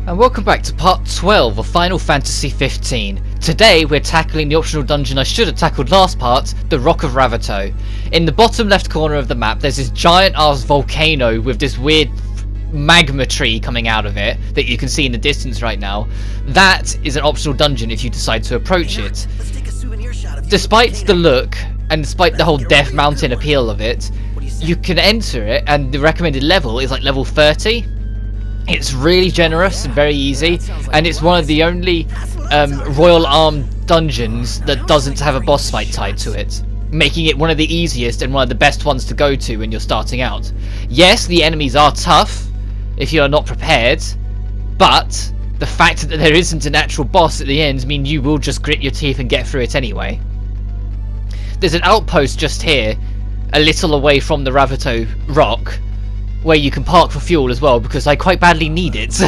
And welcome back to part 12 of Final Fantasy 15. Today we're tackling the optional dungeon I should have tackled last part, the Rock of Ravato. In the bottom left corner of the map there's this giant ass volcano with this weird magma tree coming out of it that you can see in the distance right now. That is an optional dungeon if you decide to approach it. Despite the look and despite the whole Death Mountain appeal of it, you can enter it and the recommended level is like level 30. It's really generous and very easy, and it's one of the only Royal Arm dungeons that doesn't have a boss fight tied to it, making it one of the easiest and one of the best ones to go to when you're starting out. Yes, the enemies are tough if you are not prepared, but the fact that there isn't an actual boss at the end means you will just grit your teeth and get through it anyway. There's an outpost just here, a little away from the Ravato rock, where you can park for fuel as well, because I quite badly need it.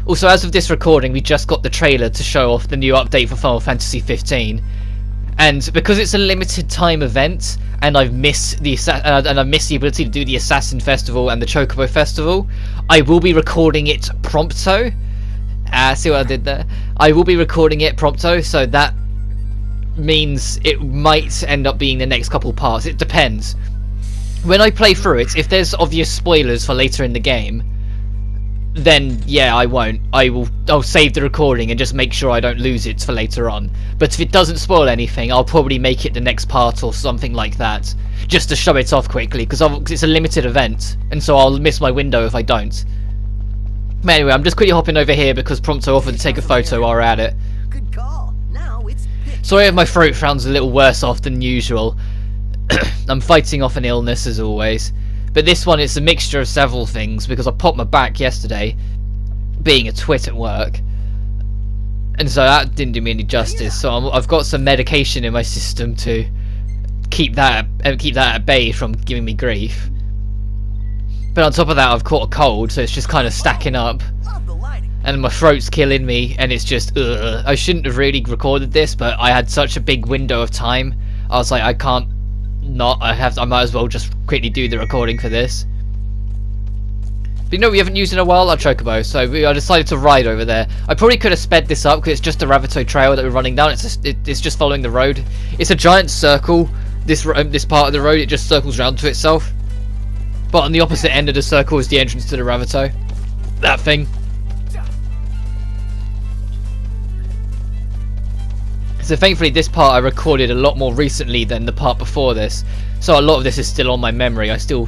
Also, as of this recording, we just got the trailer to show off the new update for Final Fantasy 15, and because it's a limited time event, and I've missed the ability to do the Assassin Festival and the Chocobo Festival, I will be recording it prompto. See what I did there? I will be recording it prompto, so that means it might end up being the next couple parts. It depends. When I play through it, if there's obvious spoilers for later in the game, then yeah, I won't. I'll save the recording and just make sure I don't lose it for later on. But if it doesn't spoil anything, I'll probably make it the next part or something like that, just to show it off quickly, because it's a limited event, and so I'll miss my window if I don't. But anyway, I'm just quickly hopping over here because Prompto offered to take a photo while we're at it. Good call. Now it's Sorry if my throat sounds a little worse off than usual. I'm fighting off an illness as always, but this one it's a mixture of several things because I popped my back yesterday being a twit at work, and so that didn't do me any justice. So I've got some medication in my system to keep that at bay from giving me grief. But on top of that, I've caught a cold, so it's just kind of stacking up, and my throat's killing me, and it's just I shouldn't have really recorded this, but I had such a big window of time. I was like, I can't not. I might as well just quickly do the recording for this. But you know, we haven't used in a while our Chocobo, so I decided to ride over there. I probably could have sped this up because it's just a Ravato trail that we're running down. It's just following the road. It's a giant circle. This part of the road, it just circles round to itself. But on the opposite end of the circle is the entrance to the Ravato. That thing. So thankfully this part I recorded a lot more recently than the part before this, so a lot of this is still on my memory. I still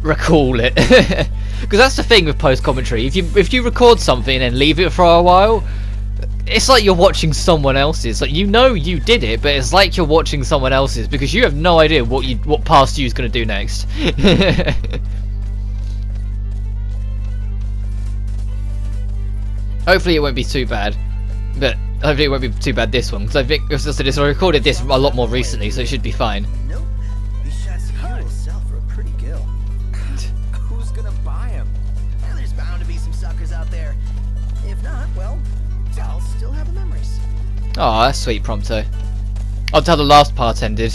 recall it. Because that's the thing with post commentary, if you record something and leave it for a while, it's like you're watching someone else's. Like, you know you did it, but it's like you're watching someone else's because you have no idea what past you's going to do next. Hopefully it won't be too bad, but hopefully it won't be too bad this one, because I think, as I said, I recorded this a lot more recently, so it should be fine. nope. These shots here will sell for a pretty gill. Who's gonna buy them? Well, there's bound to be some suckers out there. If not, well, I'll still have the memories. Oh, that's sweet, Prompto. That's how the last part ended.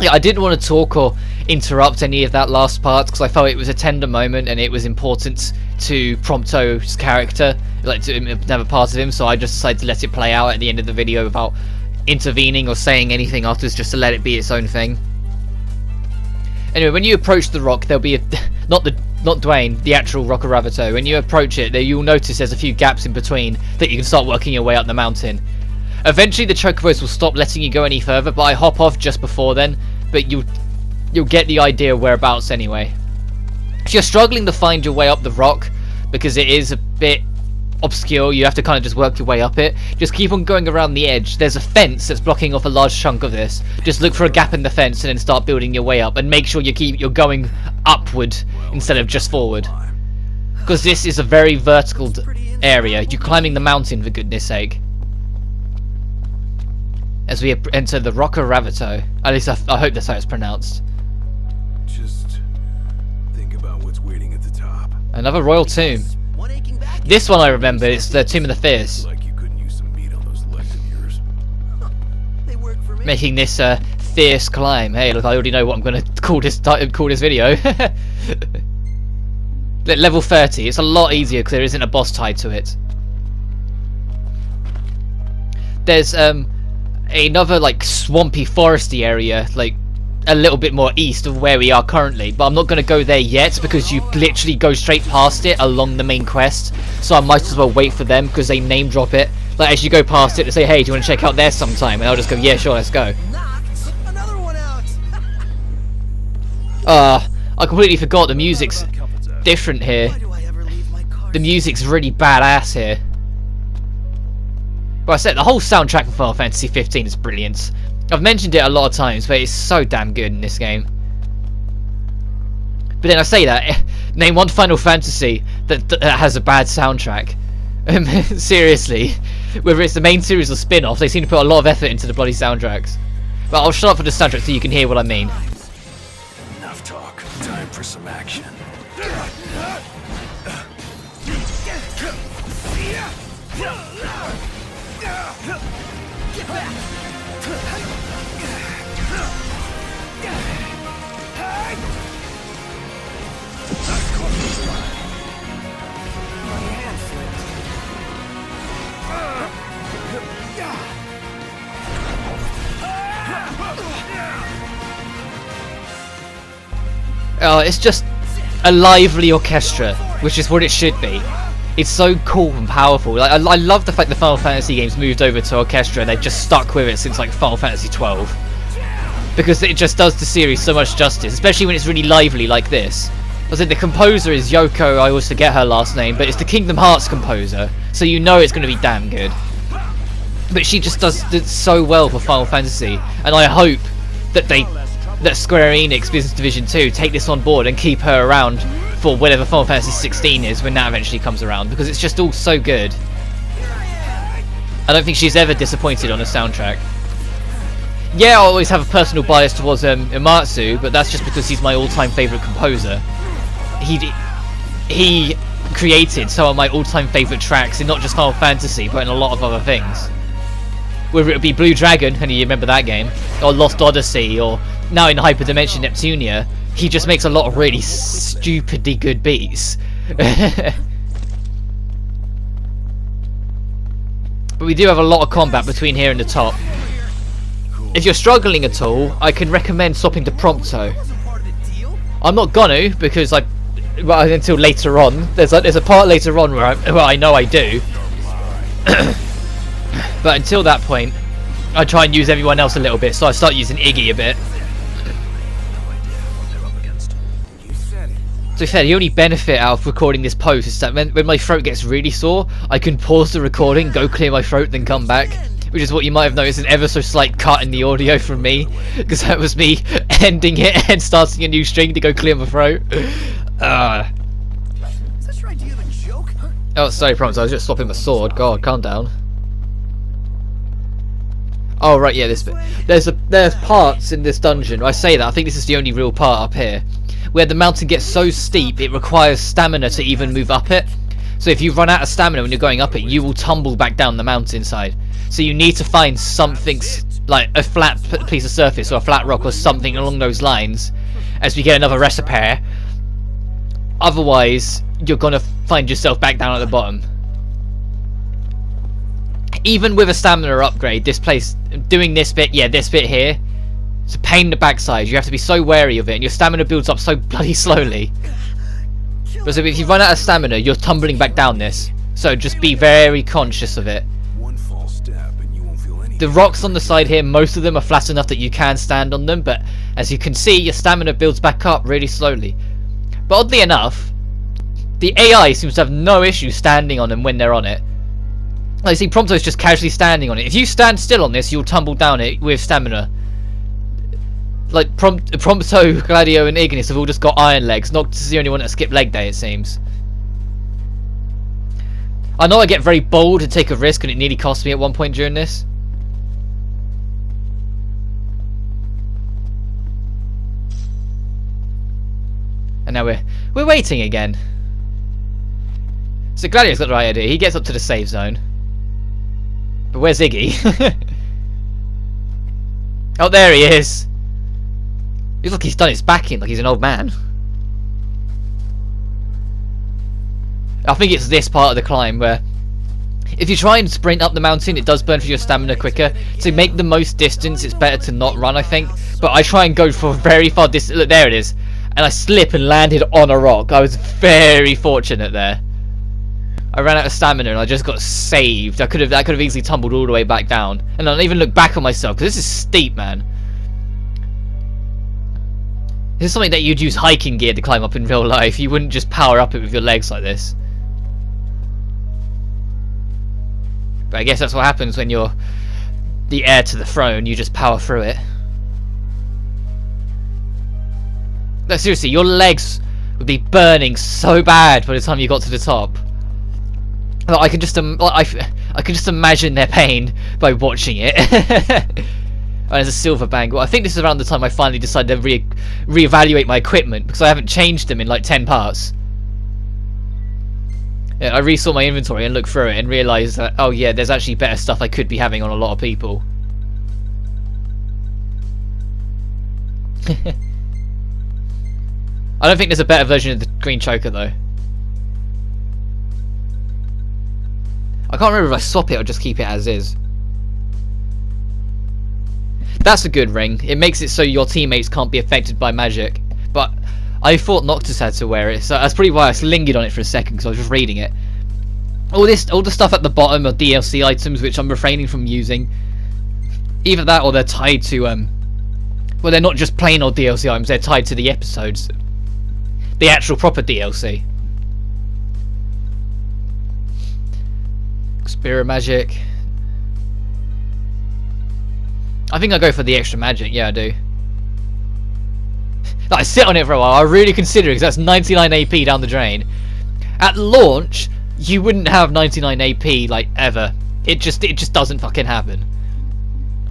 Yeah, I didn't want to talk or interrupt any of that last part because I felt it was a tender moment and it was important to Prompto's character, like to have a part of him, so I just decided to let it play out at the end of the video without intervening or saying anything afterwards, just to let it be its own thing. Anyway, when you approach the rock, there'll be a not Dwayne, the actual Rock of Ravato. When you approach it, you'll notice there's a few gaps in between that you can start working your way up the mountain. Eventually the Chocobos will stop letting you go any further, but I hop off just before then, but you'll get the idea of whereabouts anyway. If you're struggling to find your way up the rock, because it is a bit obscure, you have to kind of just work your way up it, just keep on going around the edge. There's a fence that's blocking off a large chunk of this. Just look for a gap in the fence and then start building your way up, and make sure you're going upward instead of just forward, because this is a very vertical area. You're climbing the mountain, for goodness sake. As we enter the Rock of Ravato, at least I hope that's how it's pronounced. Just think about what's waiting at the top. Another royal tomb. This one I remember, it's the Tomb of the Fierce. Like you couldn't use some meat on those legs of yours. They work for me. Making this fierce climb. Hey, look, I already know what I'm going to call this video. Level 30, it's a lot easier because there isn't a boss tied to it. There's another like swampy foresty area like a little bit more east of where we are currently, but I'm not going to go there yet because you literally go straight past it along the main quest, so I might as well wait for them because they name drop it. Like as you go past it, they say, hey, do you want to check out there sometime? And I'll just go, yeah, sure, let's go. Another one out. I completely forgot the music's different here. Why do I ever leave my car? The music's really badass here. Well, I said the whole soundtrack for Final Fantasy 15 is brilliant. I've mentioned it a lot of times, but it's so damn good in this game. But then I say that, name one Final Fantasy that has a bad soundtrack. Seriously, whether it's the main series or spin-off, they seem to put a lot of effort into the bloody soundtracks. But I'll shut up for the soundtrack so you can hear what I mean. Enough talk. Time for some action. Get back. My hand slipped. It's just a lively orchestra, which is what it should be. It's so cool and powerful. Like, I love the fact the Final Fantasy games moved over to orchestra and they've just stuck with it since like Final Fantasy 12. Because it just does the series so much justice, especially when it's really lively like this. I said the composer is Yoko, I always forget her last name, but it's the Kingdom Hearts composer, so you know it's going to be damn good. But she just does it so well for Final Fantasy, and I hope that that Square Enix Business Division 2 take this on board and keep her around for whatever Final Fantasy 16 is when that eventually comes around, because it's just all so good. I don't think she's ever disappointed on a soundtrack. Yeah, I always have a personal bias towards Uematsu, but that's just because he's my all-time favourite composer. He created some of my all-time favourite tracks in not just Final Fantasy, but in a lot of other things. Whether it be Blue Dragon, and you remember that game, or Lost Odyssey, or now in Hyperdimension Neptunia, he just makes a lot of really stupidly good beats. But we do have a lot of combat between here and the top. If you're struggling at all, I can recommend swapping to Prompto. I'm not gonna, because until later on. There's a part later on where I know I do. But until that point, I try and use everyone else a little bit, so I start using Iggy a bit. To be fair, the only benefit out of recording this post is that when my throat gets really sore, I can pause the recording, go clear my throat, then come back. Which is what you might have noticed, an ever so slight cut in the audio from me, because that was me ending it and starting a new string to go clear my throat. Is this right? Do you have a joke? Oh, sorry, Prompto, I was just swapping my sword. God, calm down. Oh right, yeah, this bit. There's parts in this dungeon. I say that, I think this is the only real part up here, where the mountain gets so steep it requires stamina to even move up it. So if you run out of stamina when you're going up it, you will tumble back down the mountainside. So you need to find something like a flat piece of surface or a flat rock or something along those lines as we get another recipe. Otherwise, you're gonna find yourself back down at the bottom. Even with a stamina upgrade, this place, doing this bit, this bit here, it's a pain in the backside. You have to be so wary of it, and your stamina builds up so bloody slowly. But so if you run out of stamina, you're tumbling back down this. So just be very conscious of it. One false step and you won't feel anything. The rocks on the side here, most of them are flat enough that you can stand on them, but as you can see, your stamina builds back up really slowly. But oddly enough, the AI seems to have no issue standing on them when they're on it. Like, see, Prompto's just casually standing on it. If you stand still on this, you'll tumble down it with stamina. Like, Prompto, Gladio, and Ignis have all just got iron legs. Noctis is the only one that skipped leg day, it seems. I know I get very bold and take a risk, and it nearly cost me at one point during this. And now we're waiting again. So Gladio's got the right idea. He gets up to the safe zone. But where's Iggy? Oh, there he is. He's like he's done his back in, like he's an old man. I think it's this part of the climb where if you try and sprint up the mountain, it does burn through your stamina quicker. To make the most distance, it's better to not run, I think. But I try and go for very far distance. Look, there it is. And I slip and landed on a rock. I was very fortunate there. I ran out of stamina and I just got saved. I could have easily tumbled all the way back down. And I don't even look back on myself, because this is steep, man. This is something that you'd use hiking gear to climb up in real life. You wouldn't just power up it with your legs like this. But I guess that's what happens when you're the heir to the throne. You just power through it. No, seriously, your legs would be burning so bad by the time you got to the top. I can just imagine their pain by watching it. Oh, there's a silver bangle. I think this is around the time I finally decided to reevaluate my equipment, because I haven't changed them in like 10 parts. Yeah, I resaw my inventory and looked through it and realised that, oh yeah, there's actually better stuff I could be having on a lot of people. I don't think there's a better version of the green choker though. I can't remember if I swap it or just keep it as is. That's a good ring. It makes it so your teammates can't be affected by magic. But I thought Noctis had to wear it, so that's probably why I lingered on it for a second, because I was just reading it. All the stuff at the bottom are DLC items, which I'm refraining from using. Either that, or they're tied to well, they're not just plain old DLC items. They're tied to the episodes, the actual proper DLC. Spirit magic. I think I'll go for the extra magic. Yeah, I do. I sit on it for a while. I really consider it, because that's 99 AP down the drain. At launch, you wouldn't have 99 AP like ever. It just doesn't fucking happen.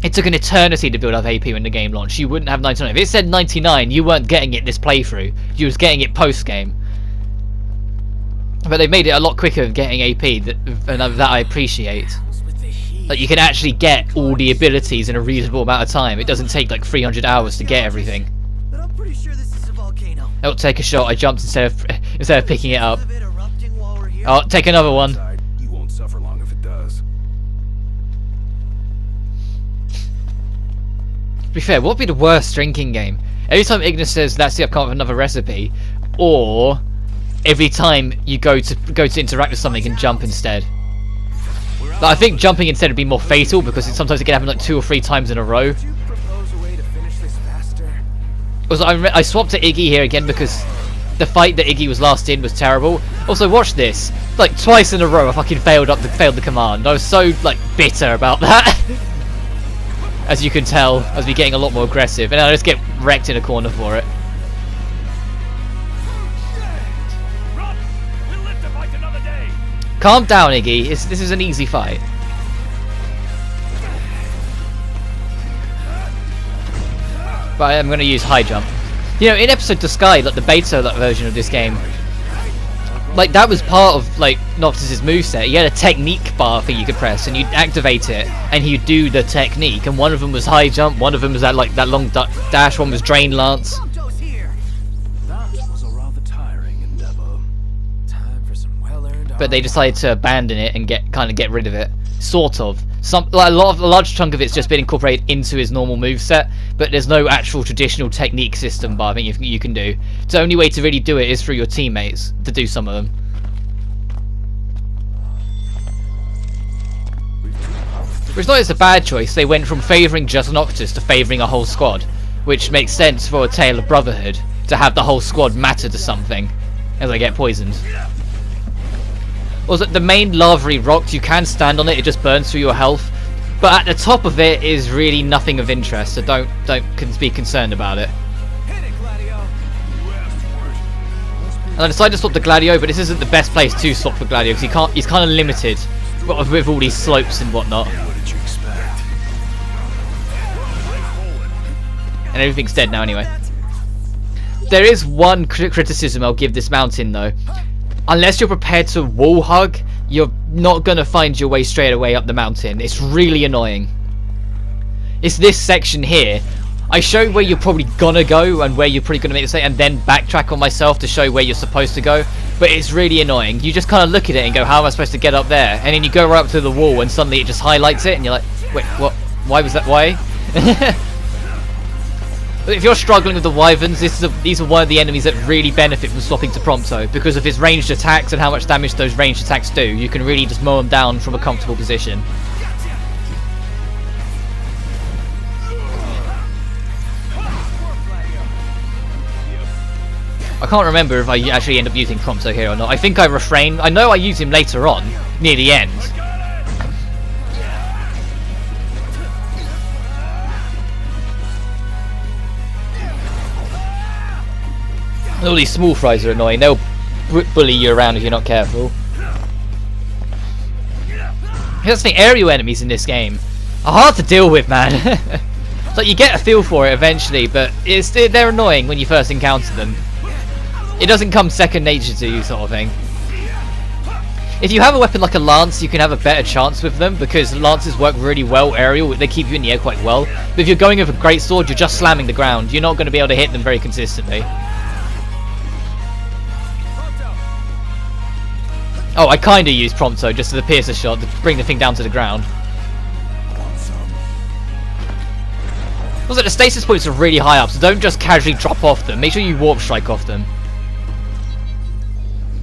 It took an eternity to build up AP when the game launched. You wouldn't have 99. If it said 99, you weren't getting it this playthrough. You was getting it post game. But they made it a lot quicker of getting AP, that I appreciate. Like, you can actually get all the abilities in a reasonable amount of time. It doesn't take like 300 hours to get everything. But I'm pretty sure this is a volcano. Oh, take a shot. I jumped instead of picking it up. Oh, take another one. You won't suffer long if it does. To be fair, what would be the worst drinking game? Every time Ignis says, "That's it, I've come up with another recipe," or every time you go to interact with something and jump instead. But I think jumping instead would be more fatal, because sometimes it can happen like 2 or 3 times in a row. Also, I swapped to Iggy here again because the fight that Iggy was last in was terrible. Also, watch this. Like, twice in a row I fucking failed the command. I was so, like, bitter about that. As you can tell, I was getting a lot more aggressive, and I just get wrecked in a corner for it. Calm down, Iggy. This is an easy fight. But I'm going to use high jump. You know, in episode to Sky, like the beta version of this game, like that was part of like Noctis' moveset. He had a technique bar thing you could press, and you'd activate it, and he'd do the technique. And one of them was high jump, one of them was that long dash, one was drain lance. But they decided to abandon it and get rid of it, sort of. A large chunk of it's just been incorporated into his normal moveset, but there's no actual traditional technique system bar thing you can do. The only way to really do it is through your teammates to do some of them. Which is not just a bad choice. They went from favouring just Noctis to favouring a whole squad, which makes sense for a tale of brotherhood to have the whole squad matter to something as they get poisoned. Also, the main lavery rock, you can stand on it, it just burns through your health. But at the top of it is really nothing of interest, so don't be concerned about it. And I decided to swap the Gladio, but this isn't the best place to swap for Gladio, because he's kind of limited with all these slopes and whatnot. And everything's dead now anyway. There is one criticism I'll give this mountain though. Unless you're prepared to wall hug, you're not going to find your way straight away up the mountain. It's really annoying. It's this section here. I show where you're probably going to go and where you're probably going to make a mistake, and then backtrack on myself to show where you're supposed to go. but it's really annoying. You just kind of look at it and go, how am I supposed to get up there? And then you go right up to the wall and suddenly it just highlights it and you're like, wait, what? Why was that? Why? If you're struggling with the wyverns, these are one of the enemies that really benefit from swapping to Prompto, because of his ranged attacks and how much damage those ranged attacks do. You can really just mow them down from a comfortable position. I can't remember if I actually end up using Prompto here or not. I think I refrain. I know I use him later on, near the end. All these small fries are annoying. They'll bully you around if you're not careful. Here's the thing, aerial enemies in this game are hard to deal with, man. It's like you get a feel for it eventually, but they're annoying when you first encounter them. It doesn't come second nature to you, sort of thing. If you have a weapon like a lance, you can have a better chance with them, because lances work really well aerial. They keep you in the air quite well. But if you're going with a great sword, you're just slamming the ground. You're not going to be able to hit them very consistently. Oh, I kind of use Prompto just as a piercer shot to bring the thing down to the ground. Also, the stasis points are really high up, so don't just casually drop off them. Make sure you warp strike off them.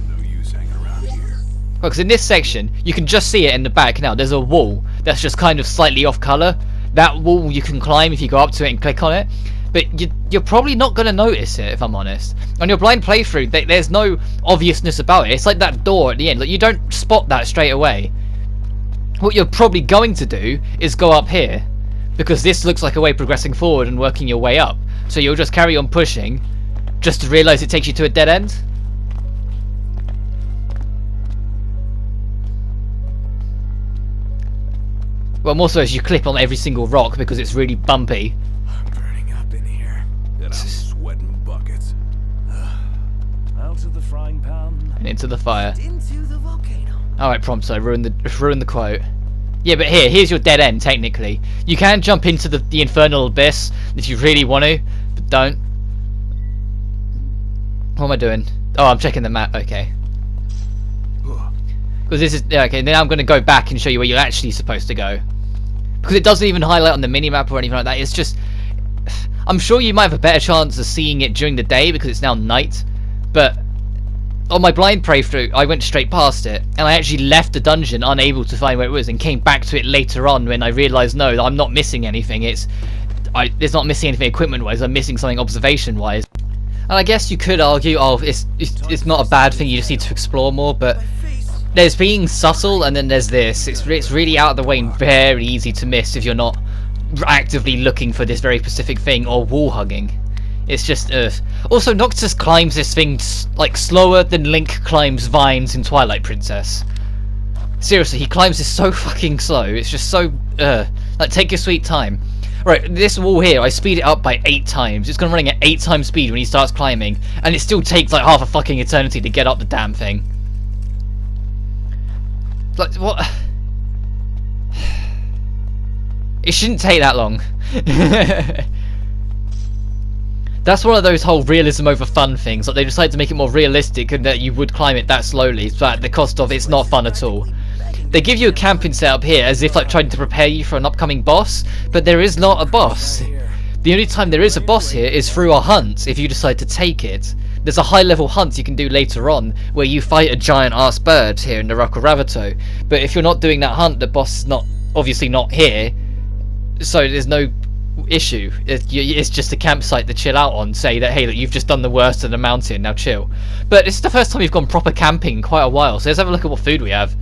No use hanging around here. Well, because in this section, you can just see it in the back now. There's a wall that's just kind of slightly off colour. That wall you can climb if you go up to it and click on it. But you're probably not going to notice it, if I'm honest. On your blind playthrough, there's no obviousness about it. It's like that door at the end. Like, you don't spot that straight away. What you're probably going to do is go up here, because this looks like a way progressing forward and working your way up. So you'll just carry on pushing, just to realise it takes you to a dead end. Well, more so as you clip on every single rock because it's really bumpy. I'm burning up in here, and I'm sweating buckets. Out of the frying pan And into the fire. Into the volcano. Alright, Prompto, ruin the quote. Yeah, but here's your dead end, technically. You can jump into the infernal abyss if you really want to, but don't. What am I doing? Oh, I'm checking the map, okay. Because this is, yeah, okay, then I'm going to go back and show you where you're actually supposed to go. Because it doesn't even highlight on the minimap or anything like that, it's just... I'm sure you might have a better chance of seeing it during the day because it's now night, but... On my blind playthrough, I went straight past it, and I actually left the dungeon unable to find where it was, and came back to it later on when I realised, no, I'm not missing anything. It's not missing anything equipment-wise, I'm missing something observation-wise. And I guess you could argue, oh, it's not a bad thing, you just need to explore more, but there's being subtle, and then there's this. It's really out of the way and very easy to miss if you're not actively looking for this very specific thing, or wall-hugging. It's just, Also, Noctis climbs this thing, like, slower than Link climbs vines in Twilight Princess. Seriously, he climbs this so fucking slow. It's just so, like, take your sweet time. Right, this wall here, I speed it up by 8 times. It's gonna running at 8 times speed when he starts climbing, and it still takes, like, half a fucking eternity to get up the damn thing. Like, what? It shouldn't take that long. That's one of those whole realism over fun things. Like, they decided to make it more realistic and that you would climb it that slowly, but at the cost of it's not fun at all. They give you a camping setup here as if like trying to prepare you for an upcoming boss, but there is not a boss. The only time there is a boss here is through a hunt, if you decide to take it. There's a high level hunt you can do later on, where you fight a giant ass bird here in the Rock of Ravato. But if you're not doing that hunt, the boss is obviously not here, so there's no issue. It's just a campsite to chill out on, say that, hey, look, you've just done the worst of the mountain, now chill. But it's the first time we've gone proper camping in quite a while, so let's have a look at what food we have.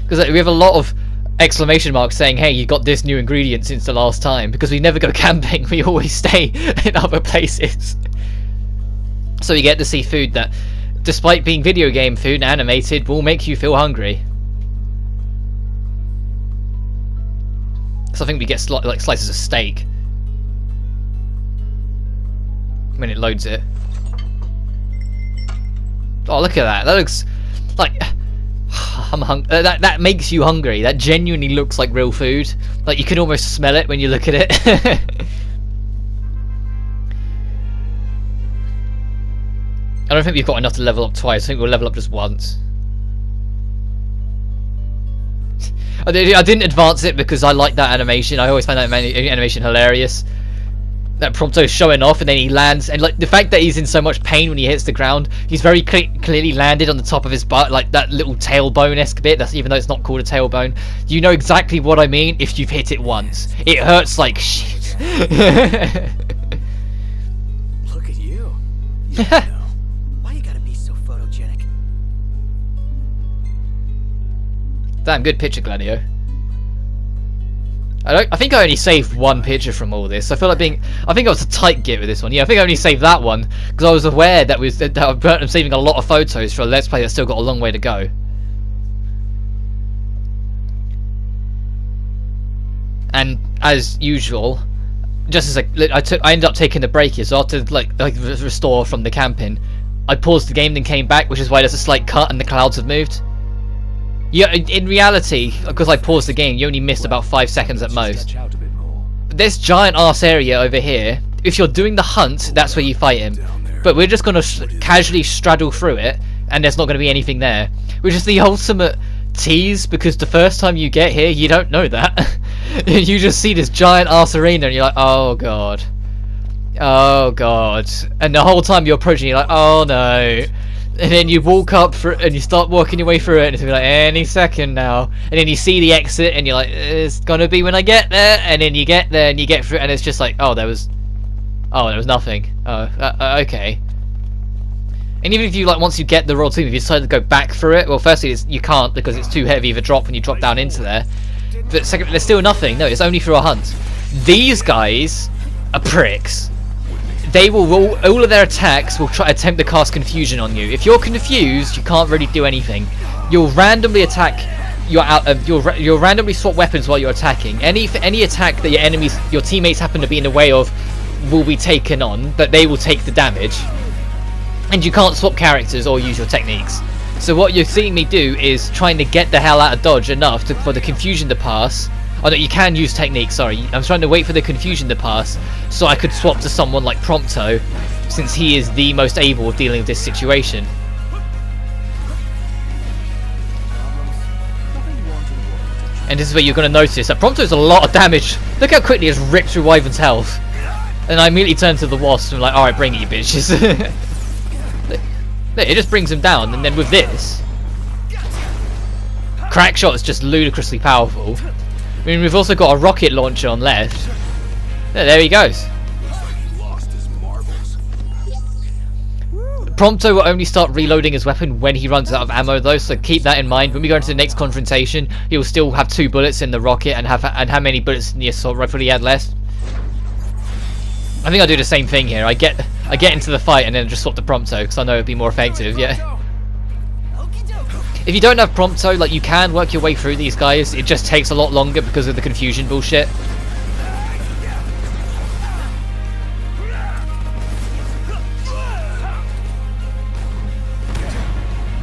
Because we have a lot of exclamation marks saying, hey, you got this new ingredient since the last time, because we never go camping, we always stay in other places. So you get to see food that, despite being video game food and animated, will make you feel hungry. So I think we get like slices of steak when it loads it. Oh, look at that! That looks like that makes you hungry. That genuinely looks like real food. Like you can almost smell it when you look at it. I don't think we've got enough to level up twice. I think we'll level up just once. I didn't advance it because I like that animation. I always find that animation hilarious. That Prompto showing off and then he lands, and like the fact that he's in so much pain when he hits the ground, he's very clearly landed on the top of his butt, like that little tailbone-esque bit. That's even though it's not called a tailbone. You know exactly what I mean if you've hit it once. It hurts like shit. Look at you. You know. Why you gotta be so photogenic? Damn good picture, Gladio. I think I only saved one picture from all this. I feel like I think I was a tight git with this one. Yeah, I think I only saved that one because I was aware that I'm saving a lot of photos for a Let's Play that's still got a long way to go. And as usual, just as I ended up taking the break here, so after like restore from the camping, I paused the game, then came back, which is why there's a slight cut and the clouds have moved. Yeah, in reality, because I paused the game, you only missed about 5 seconds at most. But this giant arse area over here, if you're doing the hunt, that's where you fight him. But we're just going to casually straddle through it, and there's not going to be anything there. Which is the ultimate tease, because the first time you get here, you don't know that. You just see this giant arse arena, and you're like, oh god. Oh god. And the whole time you're approaching, you're like, oh no. And then you walk up and you start walking your way through it, and it's gonna be like any second now. And then you see the exit, and you're like, it's gonna be when I get there. And then you get there, and you get through, and it's just like, oh, there was nothing. Okay. And even if you once you get the raw team, if you decide to go back through it, well, firstly, you can't because it's too heavy of a drop when you drop down into there. But second, there's still nothing. No, it's only through a hunt. These guys are pricks. They will all of their attacks will attempt to cast confusion on you. If you're confused, you can't really do anything. You'll randomly attack. You'll randomly swap weapons while you're attacking. Any attack that your teammates happen to be in the way of, will be taken on. But they will take the damage. And you can't swap characters or use your techniques. So what you're seeing me do is trying to get the hell out of dodge enough for the confusion to pass. Oh no, you can use technique, sorry. I'm trying to wait for the confusion to pass so I could swap to someone like Prompto, since he is the most able of dealing with this situation. And this is where you're going to notice that Prompto does a lot of damage. Look how quickly it's ripped through Wyvern's health. And I immediately turn to the Wasp and I'm like, alright, bring it, you bitches. Look, it just brings him down, and then with this, Crackshot is just ludicrously powerful. I mean, we've also got a rocket launcher on left. There he goes. Prompto will only start reloading his weapon when he runs out of ammo, though, so keep that in mind. When we go into the next confrontation, he will still have 2 bullets in the rocket, and how many bullets in the assault rifle he had left. I think I'll do the same thing here. I get into the fight and then just swap to Prompto because I know it'd be more effective. Yeah. If you don't have Prompto, like, you can work your way through these guys. It just takes a lot longer because of the confusion bullshit.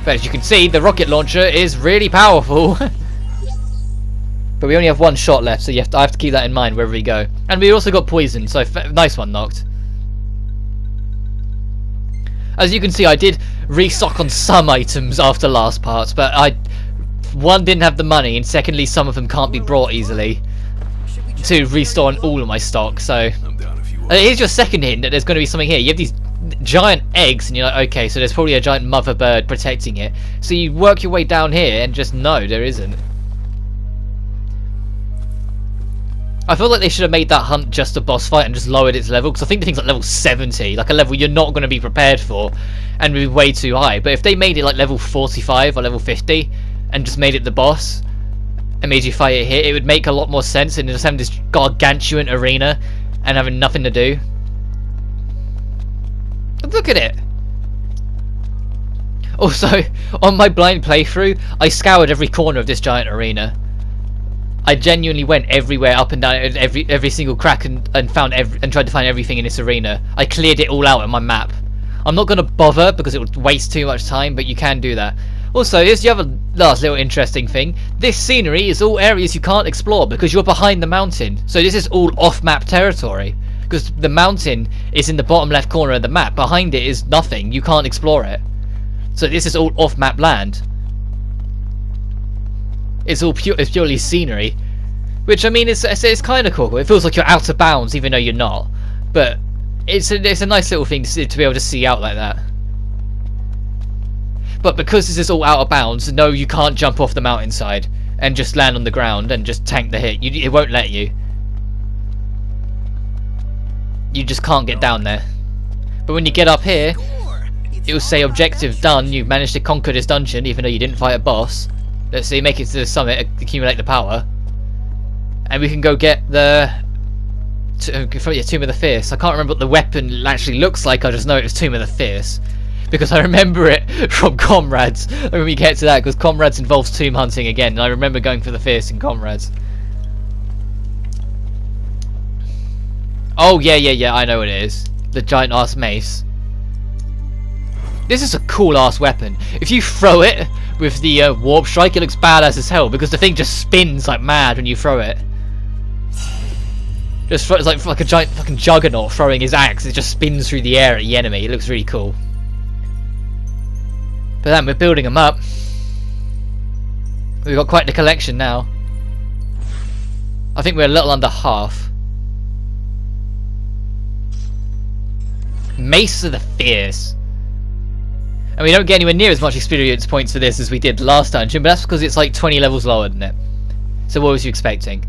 But as you can see, the rocket launcher is really powerful. But we only have 1 shot left, so I have to keep that in mind wherever we go. And we also got poison, so nice one, Knocked. As you can see, I did restock on some items after last part, but one, didn't have the money, and secondly, some of them can't be brought easily to restore on all of my stock. So here's your second hint that there's going to be something here. You have these giant eggs, and you're like, okay, so there's probably a giant mother bird protecting it. So you work your way down here, and just no, there isn't. I feel like they should have made that hunt just a boss fight and just lowered its level, because I think the thing's like level 70, like a level you're not going to be prepared for, and be way too high. But if they made it like level 45 or level 50, and just made it the boss, and made you fight it here, it would make a lot more sense than just having this gargantuan arena, and having nothing to do. But look at it! Also, on my blind playthrough, I scoured every corner of this giant arena. I genuinely went everywhere, up and down every single crack, and tried to find everything in this arena. I cleared it all out on my map. I'm not going to bother because it would waste too much time, but you can do that. Also, here's the other last little interesting thing. This scenery is all areas you can't explore because you're behind the mountain. So this is all off-map territory. because the mountain is in the bottom left corner of the map. Behind it is nothing. You can't explore it. So this is all off-map land. It's all it's purely scenery, which I mean, it's kind of cool. It feels like you're out of bounds, even though you're not. But it's a nice little thing to be able to see out like that. But because this is all out of bounds, no, you can't jump off the mountainside and just land on the ground and just tank the hit. It won't let you. You just can't get down there. But when you get up here, it will say objective done. You've managed to conquer this dungeon, even though you didn't fight a boss. Let's see, make it to the summit, accumulate the power, and we can go get the Tomb of the Fierce. I can't remember what the weapon actually looks like. I just know it was Tomb of the Fierce because I remember it from Comrades. When we get to that, because Comrades involves tomb hunting again, and I remember going for the Fierce in Comrades. Oh yeah, I know what it is. The giant ass mace. This is a cool ass weapon. If you throw it with the warp strike, it looks badass as hell because the thing just spins like mad when you throw it. It's like a giant fucking juggernaut throwing his axe. It just spins through the air at the enemy. It looks really cool. But then we're building them up. We've got quite the collection now. I think we're a little under half. Mace of the Fierce. And we don't get anywhere near as much experience points for this as we did last dungeon, but that's because it's like 20 levels lower than it. So what was you expecting?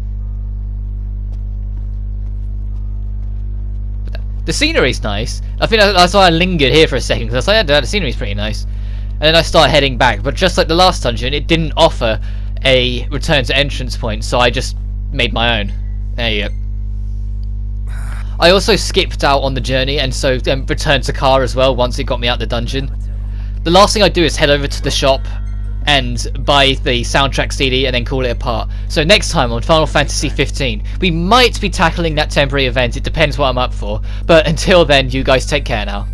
The scenery's nice. I think that's why I lingered here for a second, because I was like, yeah, the scenery's pretty nice. And then I started heading back, but just like the last dungeon, it didn't offer a return to entrance point, so I just made my own. There you go. I also skipped out on the journey, and so returned to car as well once it got me out the dungeon. The last thing I do is head over to the shop and buy the soundtrack CD and then call it a part. So next time on Final Fantasy 15, we might be tackling that temporary event. It depends what I'm up for. But until then, you guys take care now.